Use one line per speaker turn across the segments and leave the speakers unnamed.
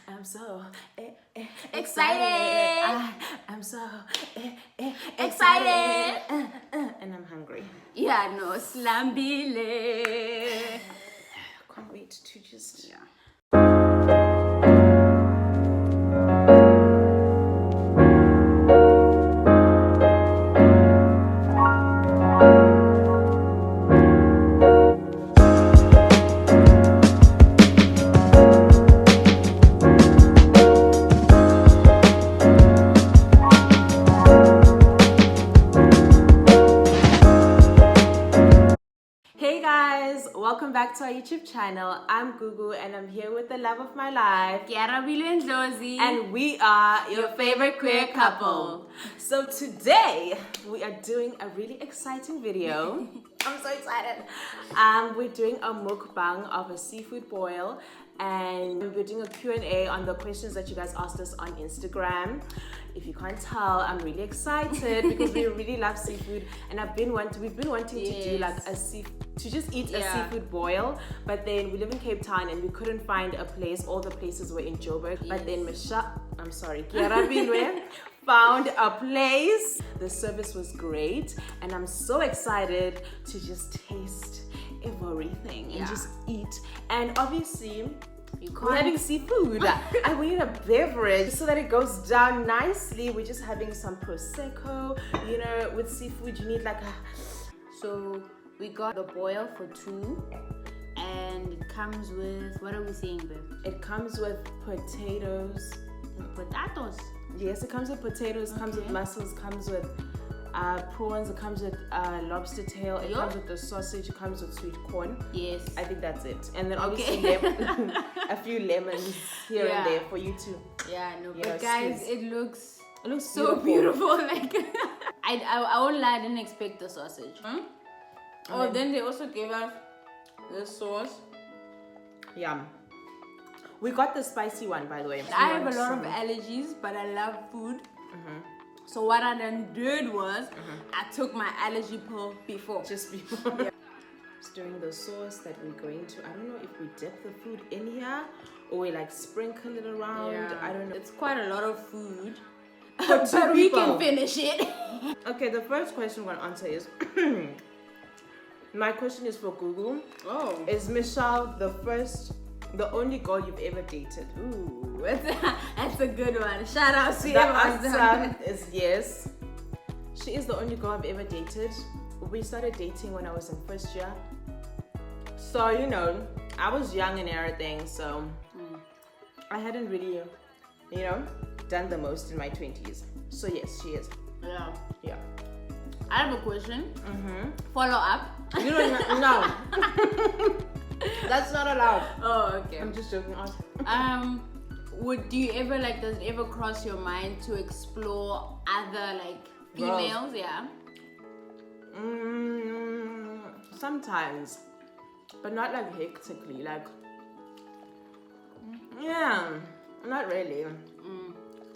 I'm so
excited.
I'm so
Excited.
And I'm hungry.
Yeah, no, slambile.
Can't wait to just welcome back to our YouTube channel. I'm Gugu and I'm here with the love of my life,
Kearabilwe and
and we are your favorite queer couple. So today we are doing a really exciting video. I'm so excited. We're doing a mukbang of a seafood boil, and we're doing a Q&A on the questions that you guys asked us on Instagram. If you can't tell, I'm really excited because we really love seafood, and we've been wanting to do like to just eat a seafood boil, but then we live in Cape Town and we couldn't find a place. All the places were in Joburg, but then Kearabilwe found a place. The service was great, and I'm so excited to just taste everything and just eat. And obviously, we're having seafood. And we need a beverage so that it goes down nicely. We're just having some prosecco. You know, with seafood you need like a.
So we got the boil for 2, and it comes with, what are we saying, babe?
It comes with potatoes.
Potatoes.
Yes, it comes with potatoes. Comes with mussels. Comes with prawns. It comes with lobster tail. It comes with the sausage. It comes with sweet corn.
Yes,
I think that's it. And then obviously a few lemons here and there for you to.
Yeah, no, but guys,
squeeze.
It looks so beautiful. Like I won't lie, I didn't expect the sausage. Oh, then they also gave us the sauce.
Yum. We got the spicy one, by the way.
I have a lot of allergies, but I love food. So what I then did was I took my allergy pill before.
Just before. Stirring the sauce that we're going to. I don't know if we dip the food in here or we like sprinkle it around. I don't know.
It's quite a lot of food.
But
we can finish it.
Okay, the first question we're gonna answer is my question is for Google.
Oh.
Is Michelle the only girl you've ever dated?
Ooh, that's a good one. Shout out to
the answer is yes. She is the only girl I've ever dated. We started dating when I was in first year. So, you know, I was young and everything, so I hadn't really, you know, done the most in my 20s. So yes, she is. Yeah.
I have a question. Follow up.
You don't know. That's not allowed.
Oh, okay.
I'm just joking.
Do you ever does it ever cross your mind to explore other females?
Girls.
Yeah.
Sometimes, but not hectically. Yeah, not really.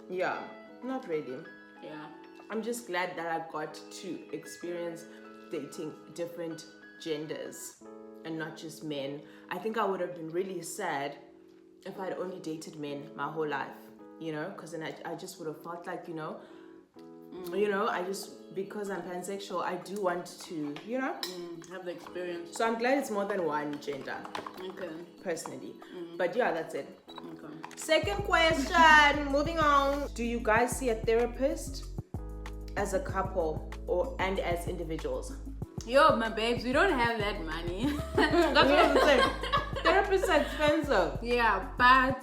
Yeah, not really.
Yeah.
I'm just glad that I got to experience dating different genders and not just men. I think I would have been really sad if I'd only dated men my whole life, you know, because then I just would have felt like, because I'm pansexual, I do want to,
have the experience.
So I'm glad it's more than one gender.
Okay.
Personally. But yeah, that's it.
Okay.
Second question, moving on. Do you guys see a therapist as a couple and as individuals?
Yo, my babes, we don't have that money.
That's what I'm saying. Therapists are expensive.
Yeah, but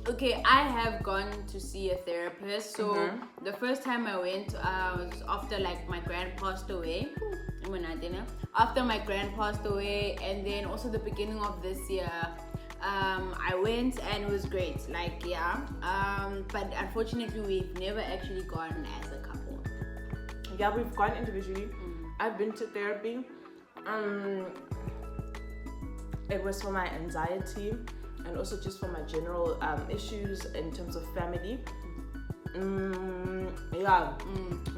okay, I have gone to see a therapist. So the first time I went was after my grand passed away. After my grand passed away, and then also the beginning of this year, I went and it was great. But unfortunately, we've never actually gone as a couple.
Yeah, we've gone individually. I've been to therapy. It was for my anxiety and also just for my general issues in terms of family. No,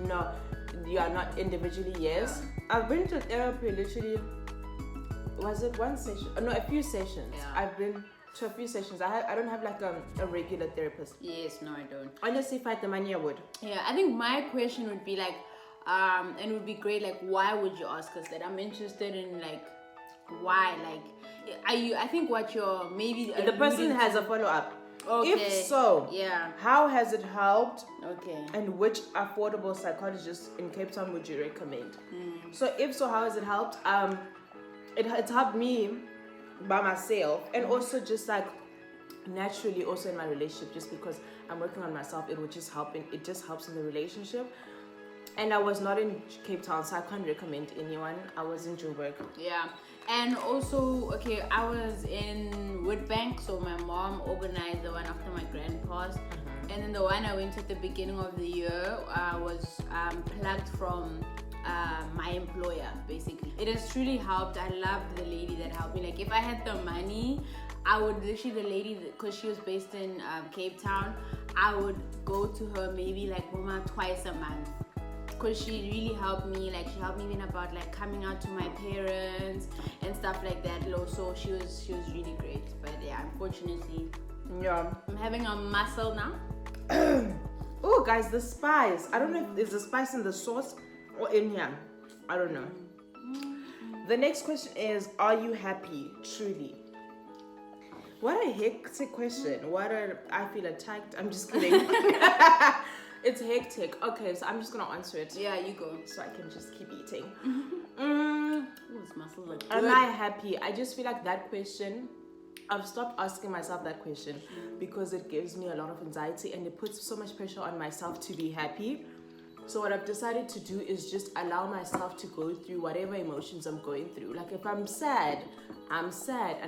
not individually, yes.
Yeah.
I've been to therapy literally, was it one session? No, a few sessions.
Yeah.
I've been to a few sessions. I don't have like a regular therapist.
Yes, no, I don't.
Honestly, if I had the money, I would.
Yeah, I think my question would be like, and it would be great, like, why would you ask us that? I'm interested in like, why, like, I think what you're maybe
The person has a follow-up.
Okay.
If so,
yeah.
how has it helped?
Okay.
And which affordable psychologist in Cape Town would you recommend? So if so, how has it helped? It's helped me by myself, and also just like naturally also in my relationship, just because I'm working on myself, it would just help it just helps in the relationship. And I was not in Cape Town, so I can't recommend anyone. I was in Joburg.
Yeah. And also, okay, I was in MUKBANG, so my mom organized the one after my grand passed. And then the one I went to at the beginning of the year was plugged from my employer, basically. It has truly helped. I loved the lady that helped me. Like, if I had the money, I would literally, the lady, because she was based in Cape Town, I would go to her maybe like twice a month. Because she really helped me, like she helped me even about like coming out to my parents and stuff like that. So she was really great. But yeah, unfortunately, I'm having a muscle now.
Oh guys, the spice. I don't know if there's a spice in the sauce or in here. I don't know. The next question is, are you happy truly? What a hectic question. I feel attacked. I'm just kidding. It's hectic. Okay, so I'm just gonna answer it.
Yeah, you go.
So I can just keep eating.
Those muscles are good.
Am I happy? I just feel like that question, I've stopped asking myself that question because it gives me a lot of anxiety and it puts so much pressure on myself to be happy. So what I've decided to do is just allow myself to go through whatever emotions I'm going through. Like if I'm sad and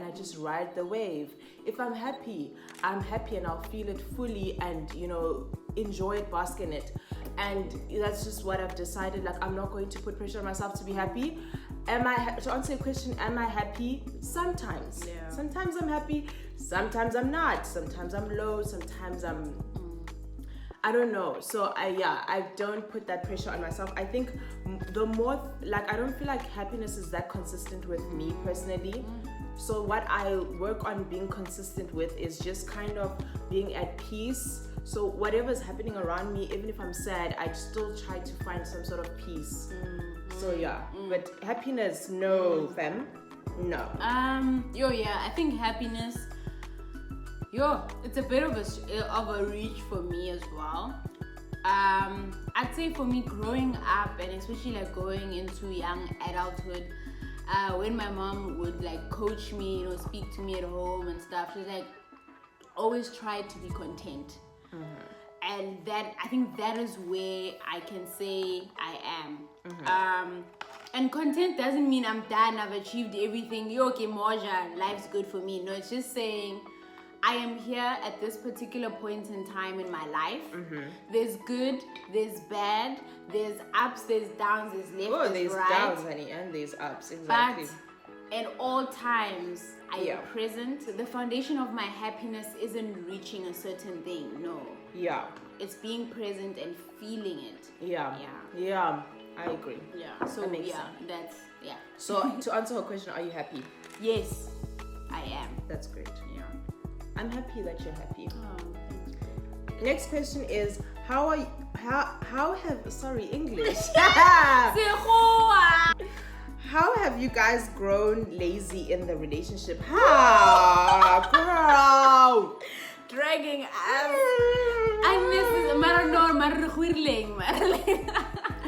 I just ride the wave. If I'm happy and I'll feel it fully and, you know, enjoy it, bask in it. And that's just what I've decided. Like I'm not going to put pressure on myself to be happy. To answer your question, am I happy? Sometimes.
Yeah.
Sometimes I'm happy, sometimes I'm not. Sometimes I'm low, sometimes I don't know. So I don't put that pressure on myself. I think the more, like, I don't feel like happiness is that consistent with me personally. So what I work on being consistent with is just kind of being at peace. So whatever's happening around me, even if I'm sad, I still try to find some sort of peace. So yeah, but happiness, no, fam, no.
I think happiness, it's a bit of a reach for me as well. I'd say for me, growing up and especially like going into young adulthood, when my mom would like coach me, you know, speak to me at home and stuff, she's like, always try to be content. And that, I think that is where I can say I am. And content doesn't mean I'm done, I've achieved everything. Okay, Moja, life's good for me. No, it's just saying I am here at this particular point in time in my life. There's good, there's bad, there's ups, there's downs, there's left, there's right.
Downs, honey, and there's ups, exactly.
But at all times, I am present. The foundation of my happiness isn't reaching a certain thing, no.
Yeah.
It's being present and feeling it.
Yeah, I agree.
Yeah, so that's.
So to answer her question, are you happy?
Yes, I am.
That's great.
Yeah.
I'm happy that you're happy.
Oh.
Next question is, how English. How have you guys grown lazy in the relationship? How? Girl.
Dragging us. I miss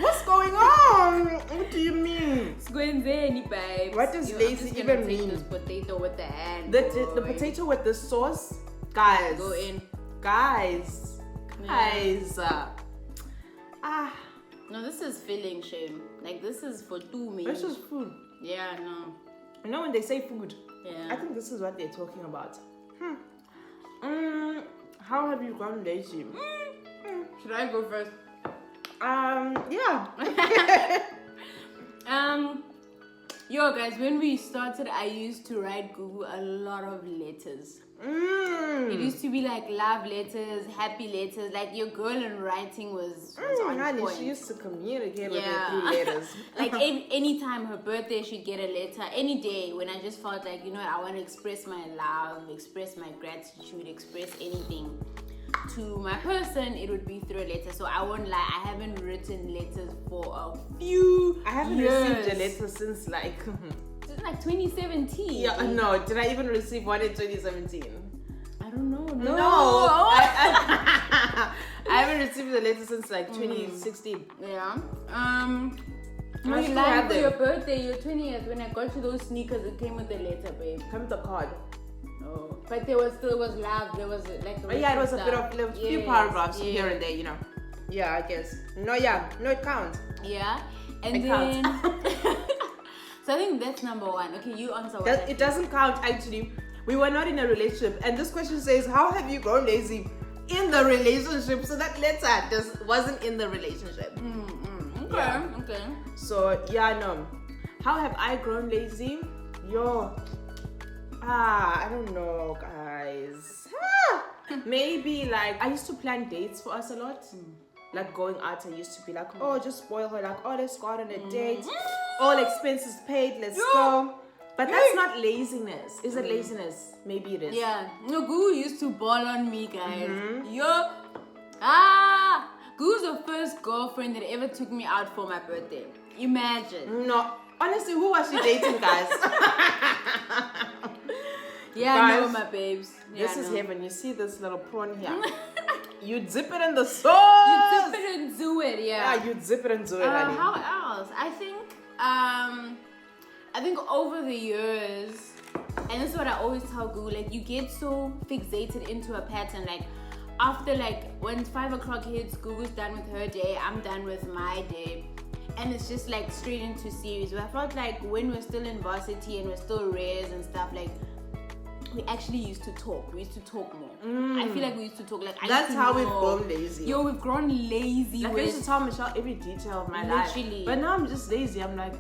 What's going on? What do you mean?
Babe.
What does lazy even mean?
This potato with the hand.
The potato with the sauce? Guys.
Go in.
Guys.
No, this is filling, shame. Like, this is for 2 meals.
This is food.
Yeah, no.
You know when they say food?
Yeah.
I think this is what they're talking about. How have you gone lazy?
Should I go first?
Yeah.
Guys, when we started, I used to write Gugu a lot of letters. it used to be like love letters, happy letters. Like your girl in writing was on
honey,
point.
she used to communicate with her through letters.
Like anytime her birthday, she'd get a letter. Any day when I just felt like, you know what, I want to express my love, express my gratitude, express anything to my person, it would be through a letter. So I won't lie, I haven't written letters for a few
I haven't
years.
received a letter since like
Since like 2017.
yeah, no, did I even receive one in 2017?
I don't know.
No, I haven't received a letter since like 2016.
Yeah.
I
My
still
life
have
for
them.
your birthday, your 20th, when I got you those sneakers, it came with a letter, babe.
Come with the card.
Oh. But there was love. There was like.
But yeah, it was a bit
stuff.
of a few
Yes,
paragraphs
yes.
here and there, you know. Yeah, I guess. No, it counts.
Yeah, and
It
then.
counts.
So I think that's number one. Okay, you answer what.
It doesn't count actually. We were not in a relationship, and this question says, "How have you grown lazy in the relationship?" So that letter wasn't in the relationship.
Okay.
Yeah.
Okay.
So yeah, no. How have I grown lazy? I don't know, guys. Maybe like I used to plan dates for us a lot. Like going out, I used to be like, oh, just spoil her. Like, oh, let's go out on a date. All expenses paid. Let's go. But that's not laziness. Is it laziness? Maybe it is.
Yeah. No, Gugu used to ball on me, guys. Yo. Gugu's the first girlfriend that ever took me out for my birthday. Imagine.
No. Honestly, who was she dating, guys?
Yeah,
Guys,
no, my babes. Yeah,
This is
no.
heaven. You see this little prawn here? You dip it in the sauce.
You dip it and do it, yeah.
Yeah, you dip it and do it, honey.
How else? I think over the years, and this is what I always tell Gugu, like you get so fixated into a pattern, like after like when 5 o'clock hits, Gugu's done with her day, I'm done with my day. And it's just like straight into series. But I felt like when we're still in varsity and we're still rares and stuff, like we actually used to talk. We used to talk more. I feel like we used to talk. Like
That's how we've grown lazy.
Yo, we've grown lazy.
Like I used to tell Michelle every detail of my life.
Literally.
But now I'm just lazy. I'm like,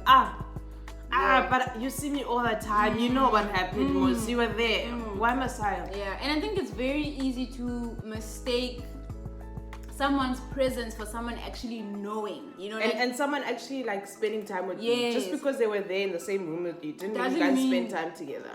but you see me all the time. You know what happened, Mos. You were there. Why must I?
Yeah, and I think it's very easy to mistake someone's presence for someone actually knowing, you know, like,
And someone actually like spending time with you.
Yes.
Just because they were there in the same room with you didn't mean you
Doesn't
guys
mean-
spend time together.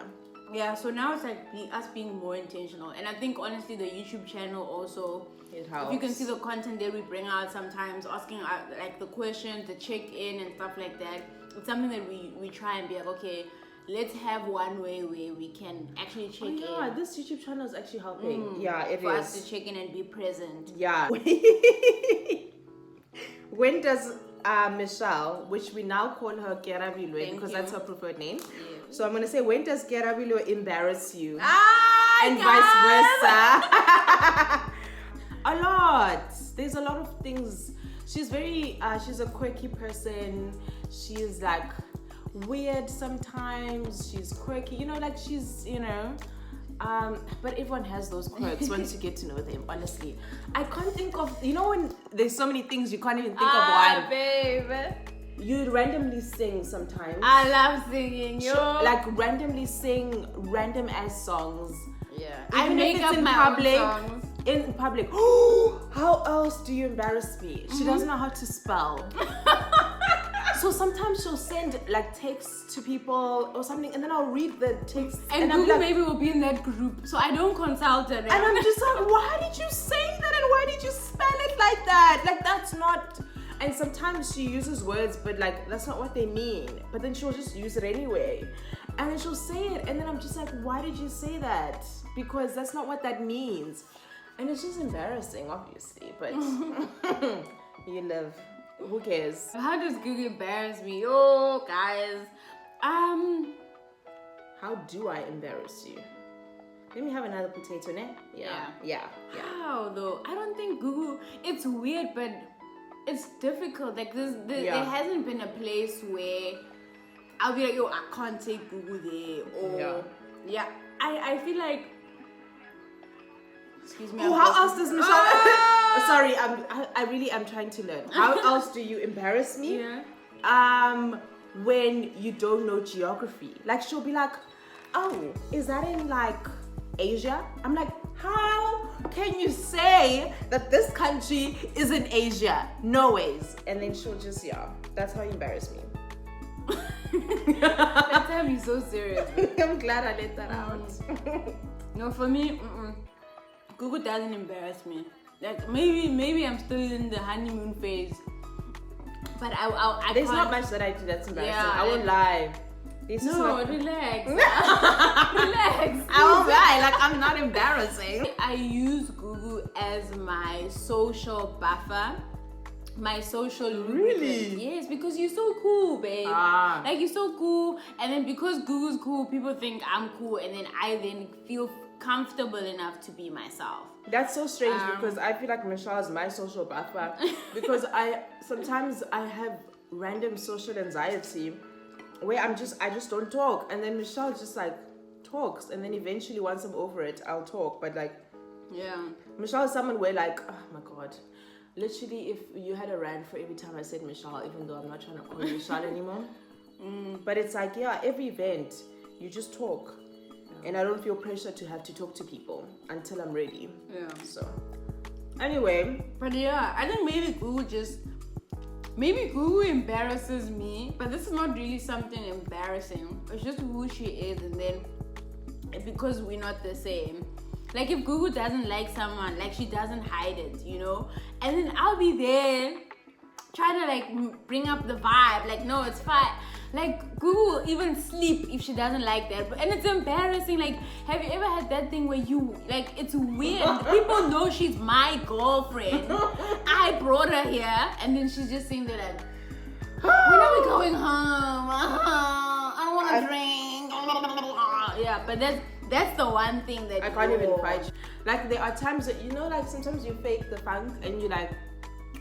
yeah. So now it's like us being more intentional, and I think honestly the YouTube channel also,
It helps.
if you can see the content that we bring out sometimes, asking like the questions, the check-in and stuff like that, it's something that we try and be like, okay, let's have one way where we can actually check
Yeah,
in.
this YouTube channel is actually helping. Yeah, it
For
is.
us to check in and be present.
Yeah. When does Michelle, which we now call her Kearabilwe
Thank
because
you.
that's her preferred name.
Yeah.
So I'm going to say, when does Kearabilwe embarrass you? And
guys!
vice versa. A lot. There's a lot of things. She's very, she's a quirky person. She's like weird sometimes. She's quirky. You know, like she's, you know. But everyone has those quirks once you get to know them, honestly. I can't think of, you know, when there's so many things you can't even think of one.
Babe.
You randomly sing sometimes.
I love singing, yo.
Like randomly sing random ass songs.
Yeah.
Even
I make
if it's
up
in
my
public.
own songs.
In public. How else do you embarrass me? She doesn't know how to spell. So sometimes she'll send like texts to people or something, and then I'll read the text.
And
I'm
Google
like,
maybe will be in that group, so I don't consult her.
and I'm just like, why did you say that? And why did you spell it like that? Like that's not. And sometimes she uses words, but like that's not what they mean. But then she'll just use it anyway, and then she'll say it, and then I'm just like, why did you say that? Because that's not what that means. And it's just embarrassing, obviously. But you live. Who cares?
How does Google embarrass me? Oh, guys.
How do I embarrass you? Let me have another potato, ne? Yeah.
How though? I don't think Google. It's weird, but it's difficult. Like there hasn't been a place where I'll be like, yo, I can't take Google there. Or I feel like. Excuse me.
Oh, how else does Michelle? Sorry, I really am trying to learn. How else do you embarrass me?
Yeah.
When you don't know geography, like she'll be like, oh, is that in like Asia. I'm like, how can you say that this country is in Asia? No ways. And then she'll just, that's how you embarrass me.
That time you're so serious.
I'm glad I let that out.
No, for me, Google doesn't embarrass me. Like maybe I'm still in the honeymoon phase, but I
There's
can't.
not much that I do that's embarrassing.
Yeah,
I won't lie.
Relax. Relax.
I won't lie. Like, I'm not embarrassing.
I use Gugu as my social buffer, my social lubricant.
Really?
Yes, because you're so cool, babe. Like, you're so cool, and then because Gugu's cool, people think I'm cool, and then I feel comfortable enough to be myself.
That's so strange because I feel like Michelle is my social buffer because sometimes I have random social anxiety where I just don't talk, and then Michelle just like talks, and then eventually once I'm over it, I'll talk. But like, Michelle is someone where like, oh my god, literally if you had a rant for every time I said Michelle, even though I'm not trying to call you Michelle anymore. But it's like, every event you just talk. And I don't feel pressure to have to talk to people until I'm ready. Yeah. So, anyway.
But I think maybe Gugu embarrasses me. But this is not really something embarrassing. It's just who she is. And then, because we're not the same. Like, if Gugu doesn't like someone, like, she doesn't hide it, you know? And then I'll be there trying to, like, bring up the vibe. Like, no, it's fine. Like, Gugu will even sleep if she doesn't like that. And it's embarrassing. Like, have you ever had that thing where it's weird. People know she's my girlfriend. I brought her here. And then she's just sitting there like, when are we going home? I don't want to drink. Yeah, but that's the one thing that
I can't even fight. Like, there are times that, like, sometimes you fake the funk and you like,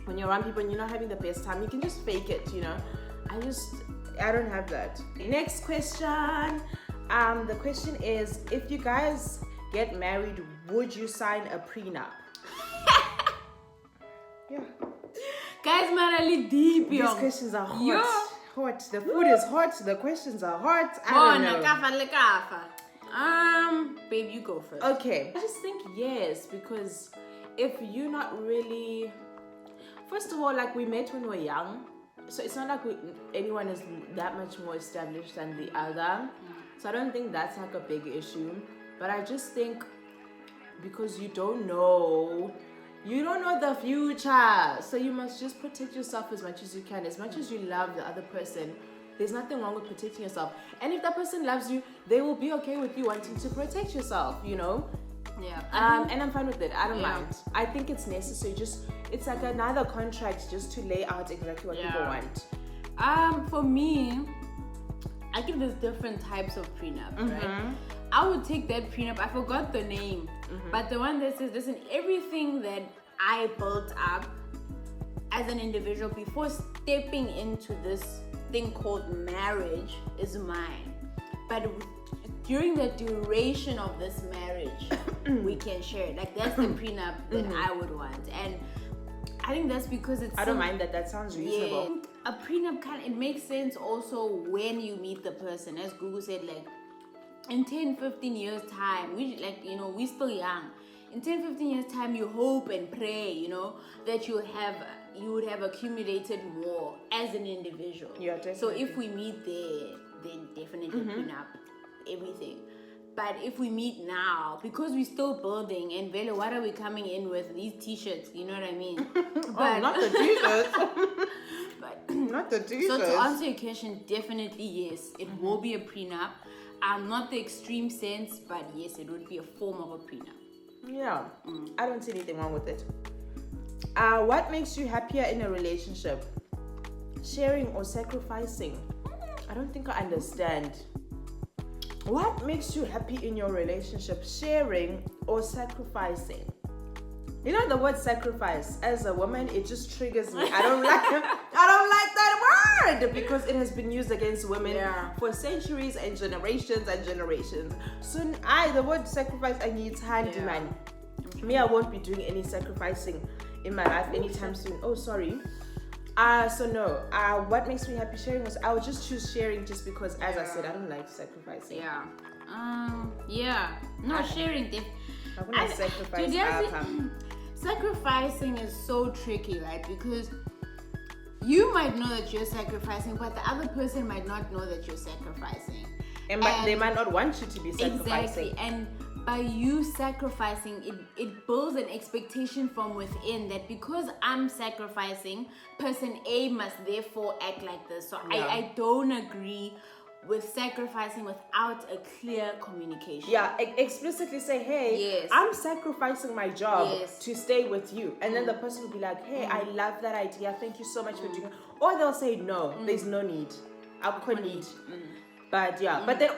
when you're around people and you're not having the best time, you can just fake it, I don't have that. Next question. The question is, if you guys get married, would you sign a prenup? Yeah.
Guys, marali deep,
These questions are hot. Hot. The food is hot. The questions are hot. I don't know.
Babe, you go first.
Okay. I just think yes, because if you're not really... First of all, like, we met when we were young. So it's not like anyone is that much more established than the other. So I don't think that's like a big issue. But I just think because you don't know the future. So you must just protect yourself as much as you can. As much as you love the other person, there's nothing wrong with protecting yourself. And if that person loves you, they will be okay with you wanting to protect yourself, Yeah. And I'm fine with it. I don't mind. I think it's necessary. It's like another contract just to lay out exactly what people want.
For me, I think there's different types of prenups, right? I would take that prenup. I forgot the name, but the one that says, listen, everything that I built up as an individual before stepping into this thing called marriage is mine. But during the duration of this marriage, we can share it. Like, that's the prenup that I would want. And I think that's because it's...
I don't mind that. That sounds reasonable.
Yeah, a prenup it makes sense also when you meet the person. As Gugu said, like, in 10, 15 years' time, we're still young. In 10, 15 years' time, you hope and pray, that you would have accumulated more as an individual.
Yeah, definitely.
So if we meet there, then definitely prenup everything. But if we meet now, because we're still building, and Velo, what are we coming in with? These t-shirts, you know what I mean?
But, not the t-shirts. Not the t-shirts.
So to answer your question, definitely yes. It will be a prenup. Not the extreme sense, but yes, it would be a form of a prenup.
Yeah, I don't see anything wrong with it. What makes you happier in a relationship? Sharing or sacrificing? I don't think I understand. What makes you happy in your relationship? Sharing or sacrificing? You know the word sacrifice, as a woman, it just triggers me. I don't like that word because it has been used against women for centuries and generations and generations. So the word sacrifice, I need handy man. Me, I won't be doing any sacrificing in my life anytime soon. Oh, sorry. So no. What makes me happy? Sharing was I would just choose sharing just because, as I said, I don't like sacrificing.
Yeah. Yeah. No, sharing.
I'm gonna sacrifice
Sacrificing is so tricky, right? Because you might know that you're sacrificing, but the other person might not know that you're sacrificing.
And they might not want you to be sacrificing.
Exactly. And by you sacrificing, it builds an expectation from within that because I'm sacrificing, person A must therefore act like this. So
Yeah.
I don't agree with sacrificing without a clear communication.
Yeah, explicitly say, hey,
Yes.
I'm sacrificing my job
Yes.
to stay with you. And then the person will be like, hey, I love that idea. Thank you so much for doing it. Or they'll say, no, there's no need. I couldn't need. But yeah, but then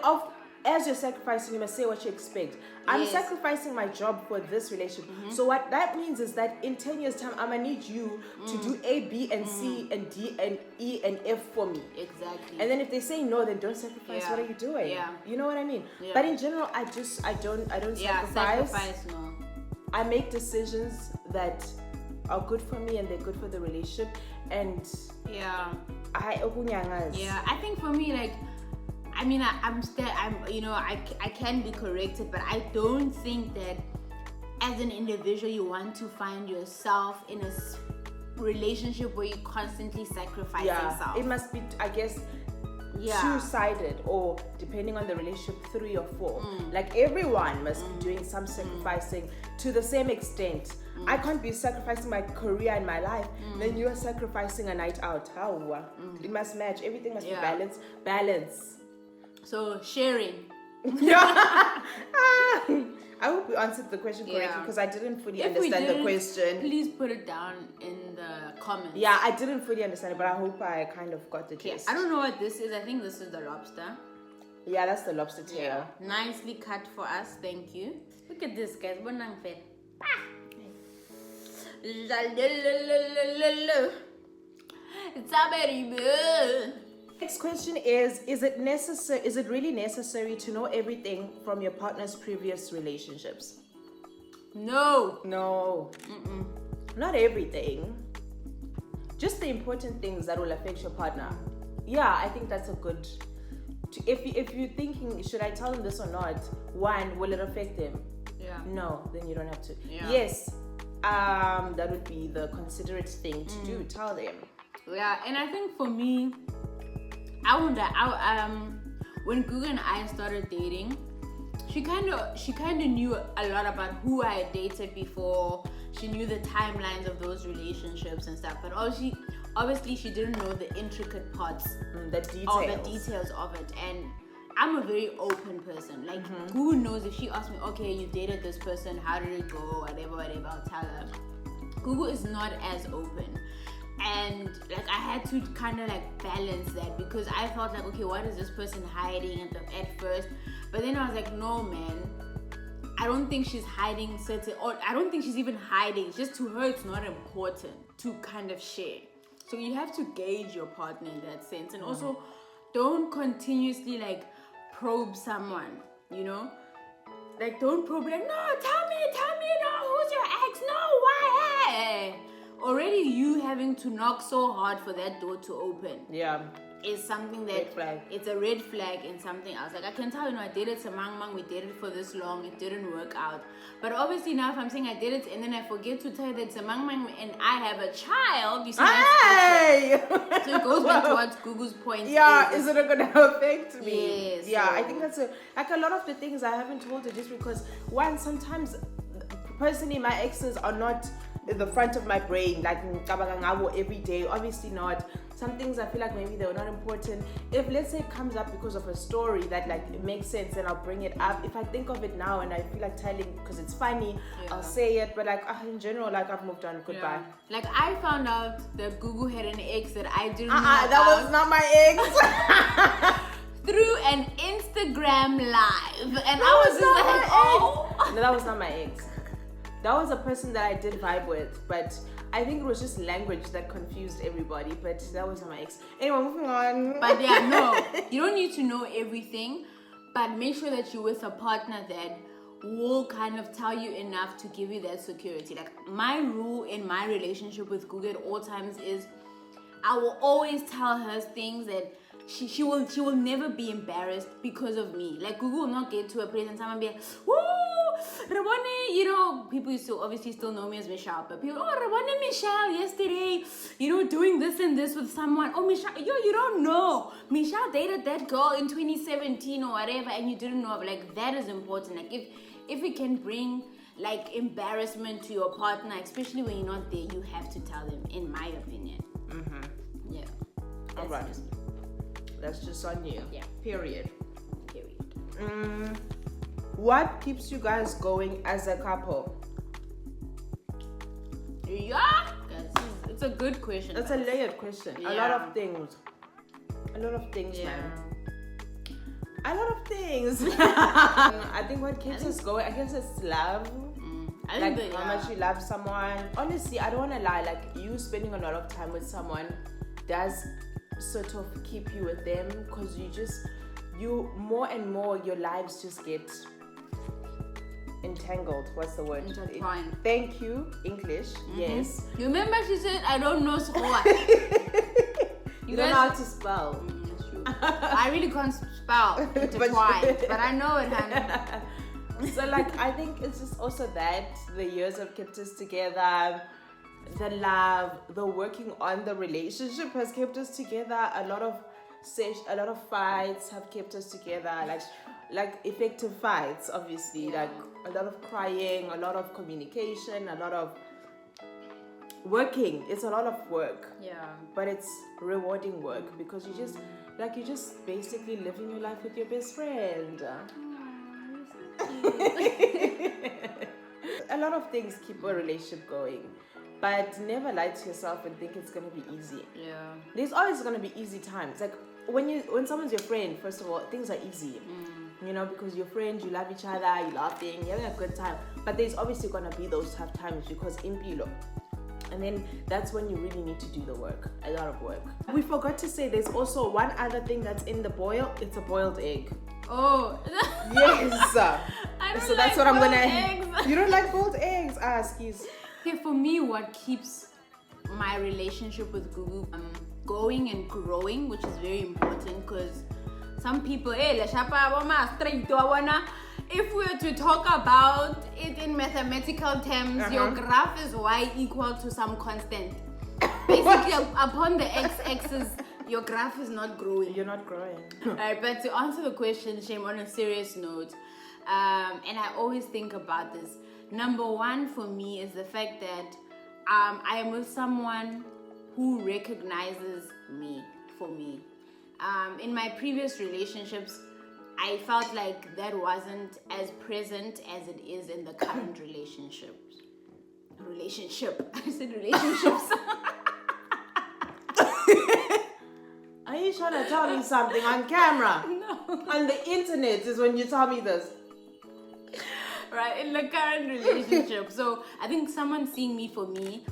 as you're sacrificing, you must say what you expect. I'm
Yes.
sacrificing my job for this relationship. So what that means is that in 10 years' time, I'm going to need you to do A, B, and C, and D, and E, and F for me.
Exactly.
And then if they say no, then don't sacrifice.
Yeah.
What are you doing?
Yeah.
You know what I mean?
Yeah.
But in general, I don't
Yeah,
sacrifice.
sacrifice, no.
I make decisions that are good for me and they're good for the relationship. And
Yeah.
yeah,
I think for me, like, I mean, I can be corrected, but I don't think that as an individual you want to find yourself in a relationship where you constantly sacrifice yourself.
It must be, I guess, two-sided, or depending on the relationship, 3 or 4. Like everyone must be doing some sacrificing to the same extent. I can't be sacrificing my career and my life, then you're sacrificing a night out. How? It must match. Everything must be balance.
So sharing.
I hope we answered the question correctly, because I didn't fully understand the question.
Please put it down in the comments.
Yeah, I didn't fully understand it, but I hope I kind of got the gist.
I don't know what this is. I think this is the lobster.
Yeah, that's the lobster tail.
Nicely cut for us. Thank you. Look at this, guys. Bonang fair. It's a very good.
Next question is it necessary? Is it really necessary to know everything from your partner's previous relationships?
No.
Not everything. Just the important things that will affect your partner. Yeah, I think that's a good. If you're thinking, should I tell him this or not? 1, will it affect them?
Yeah.
No, then you don't have to.
Yeah.
Yes, that would be the considerate thing to do. Tell them.
Yeah, and I think for me, when Gugu and I started dating, she kind of knew a lot about who I had dated before. She knew the timelines of those relationships and stuff, but obviously she didn't know the intricate parts,
the details.
Or the details of it. And I'm a very open person. Like Gugu knows, if she asks me, okay, you dated this person, how did it go, whatever, I'll tell her. Gugu is not as open. And like I had to kind of like balance that, because I felt like, okay, what is this person hiding at first? But then I was like, no, man, I don't think she's hiding or I don't think she's even hiding. It's just, to her, it's not important to kind of share. So you have to gauge your partner in that sense, and also don't continuously like probe someone, you know? Like, don't probe, like, no, tell me, no, who's your ex? No, why? Already you having to knock so hard for that door to open is something that
red flag.
It's a red flag and something else. Like, I can tell, I dated Samang, we dated for this long, it didn't work out. But obviously now if I'm saying I did it and then I forget to tell you that Samang and I have a child, you see, that's so it goes back to what Gugu's point
is it going to affect me?
Yes.
Yeah, I think that's like a lot of the things I haven't told her, just because sometimes personally my exes are not in the front of my brain, like every day. Obviously not. Some things I feel like maybe they were not important. If, let's say, it comes up because of a story that like it makes sense, then I'll bring it up. If I think of it now and I feel like telling because it's funny, I'll say it. But like in general, like I've moved on. Goodbye.
Like I found out that Gugu had an ex that I didn't know
that was not my ex.
Through an Instagram live, and I was just like, oh.
No, that was not my ex. That was a person that I did vibe with, but I think it was just language that confused everybody, but that was not my ex. Anyway, moving on.
But yeah, no, you don't need to know everything, but make sure that you're with a partner that will kind of tell you enough to give you that security. Like my rule in my relationship with Gugu at all times is I will always tell her things that she will never be embarrassed because of me. Like Gugu will not get to a place and someone be like, woo, Rabone, you know, people used to obviously still know me as Michelle, but people, oh, Rabone Michelle yesterday, you know, doing this and this with someone. Oh, Michelle, you don't know. Michelle dated that girl in 2017 or whatever, and you didn't know. Like, that is important. Like, if it can bring like embarrassment to your partner, especially when you're not there, you have to tell them, in my opinion. Yeah.
All right. That's just on you.
Yeah.
Period. What keeps you guys going as a couple?
Yeah. It's a good question.
It's a layered question.
Yeah.
A lot of things, man. A lot of things. I think what keeps us going, I guess it's love. Like how much you love someone. Honestly, I don't want to lie. Like you spending a lot of time with someone does sort of keep you with them, because you more and more your lives just get entangled. What's the word?
Intertwined.
Thank you, English. Yes.
You remember she said, I don't know what.
You don't know how to spell.
That's true. I really can't spell intertwined, but I know it, honey.
So like I think it's just also that the years have kept us together, the love, the working on the relationship has kept us together. A lot of fights have kept us together, like effective fights, obviously. Like a lot of crying, a lot of communication, a lot of working. It's a lot of work.
Yeah.
But it's rewarding work, because you just basically living your life with your best friend. A lot of things keep a relationship going, but never lie to yourself and think it's gonna be easy.
Yeah.
There's always gonna be easy times. Like when someone's your friend, first of all, things are easy. You know, because you're friends, you love each other, you're laughing, you're having a good time. But there's obviously gonna be those tough times, because impilo. And then that's when you really need to do the work, a lot of work. We forgot to say there's also one other thing that's in the boil. It's a boiled egg.
Oh.
Yes.
I don't
So that's
like
what I'm
boiled
gonna.
eggs.
You don't like boiled eggs? Ah, excuse.
Okay, for me, what keeps my relationship with Gugu going and growing, which is very important, because some people, if we were to talk about it in mathematical terms, your graph is y equal to some constant. Basically, upon the x-axis, your graph is not growing.
You're not growing.
Alright, but to answer the question, Shem, on a serious note, and I always think about this. Number one for me is the fact that I am with someone who recognizes me for me. In my previous relationships, I felt like that wasn't as present as it is in the current relationship. I said relationships.
Are you trying to tell me something on camera?
No.
On the internet is when you tell me this.
Right, in the current relationship. So I think someone's seeing me for me.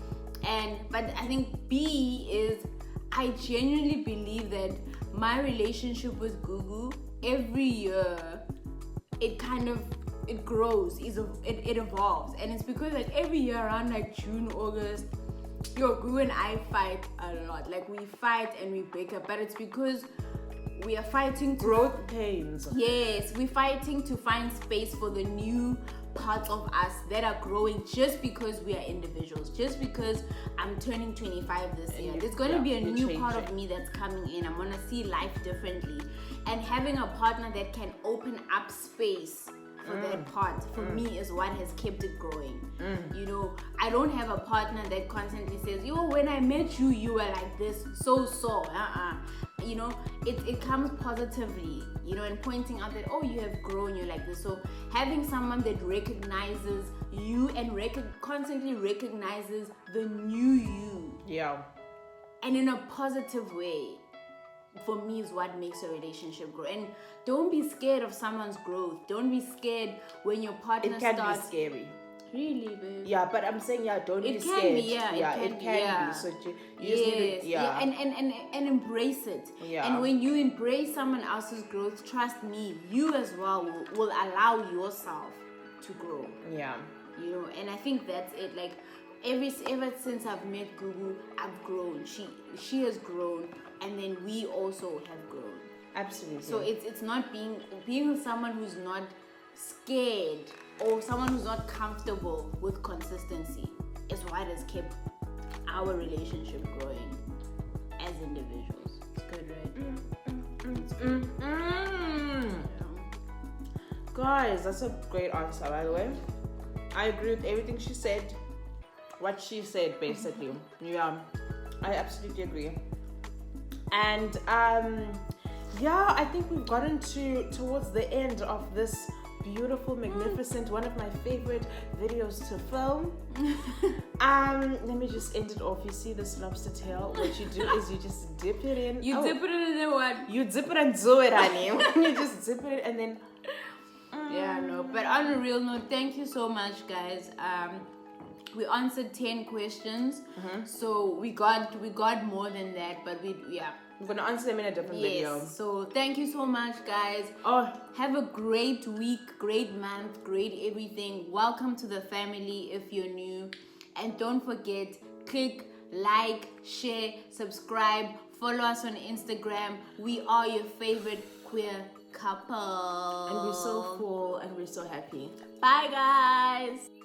But I think B is, I genuinely believe that my relationship with Gugu, every year, it grows, it evolves. And it's because like every year around like June, August, Gugu and I fight a lot. Like we fight and we break up, but it's because we are fighting to
growth pains.
Yes, we're fighting to find space for the new parts of us that are growing, just because we are individuals, just because I'm turning 25 this year. There's going to be a new part of me that's coming in. I'm going to see life differently, and having a partner that can open up space for that part, for me, is what has kept it growing. You know, I don't have a partner that constantly says, yo, when I met you, you were like this, you know, it comes positively, you know, and pointing out that, oh, you have grown, you're like this. So having someone that recognizes you and constantly recognizes the new you, and in a positive way, for me, is what makes a relationship grow. And don't be scared of someone's growth. Don't be scared when your partner starts.
It can be scary.
Really, babe?
Yeah, but I'm saying, don't be scared. It can be. So you just need to,
and embrace it.
Yeah.
And when you embrace someone else's growth, trust me, you as well will allow yourself to grow.
Yeah.
You know, and I think that's it. Like, ever since I've met Gugu, I've grown. She has grown, and then we also have grown.
Absolutely.
So it's not being with someone who's not scared or someone who's not comfortable with consistency is what has kept our relationship growing as individuals. It's good, right?
Guys, that's a great answer, by the way. I agree with everything she said. What she said, basically. Yeah, I absolutely agree. And yeah, I think we've gotten towards the end of this beautiful, magnificent, one of my favorite videos to film. Let me just end it off. You see this lobster tail? What you do is you just dip it in.
You dip it in and then what?
You dip it and do it, honey. You just dip it and then.
Yeah, no. But on a real note, thank you so much, guys. We answered 10 questions, so we got more than that, but
I'm gonna answer them in a different video.
So thank you so much, guys. Have a great week, great month, great everything. Welcome to the family if you're new, and don't forget, click like, share, subscribe, follow us on Instagram. We are your favorite queer couple,
and we're so full and we're so happy.
Bye, guys.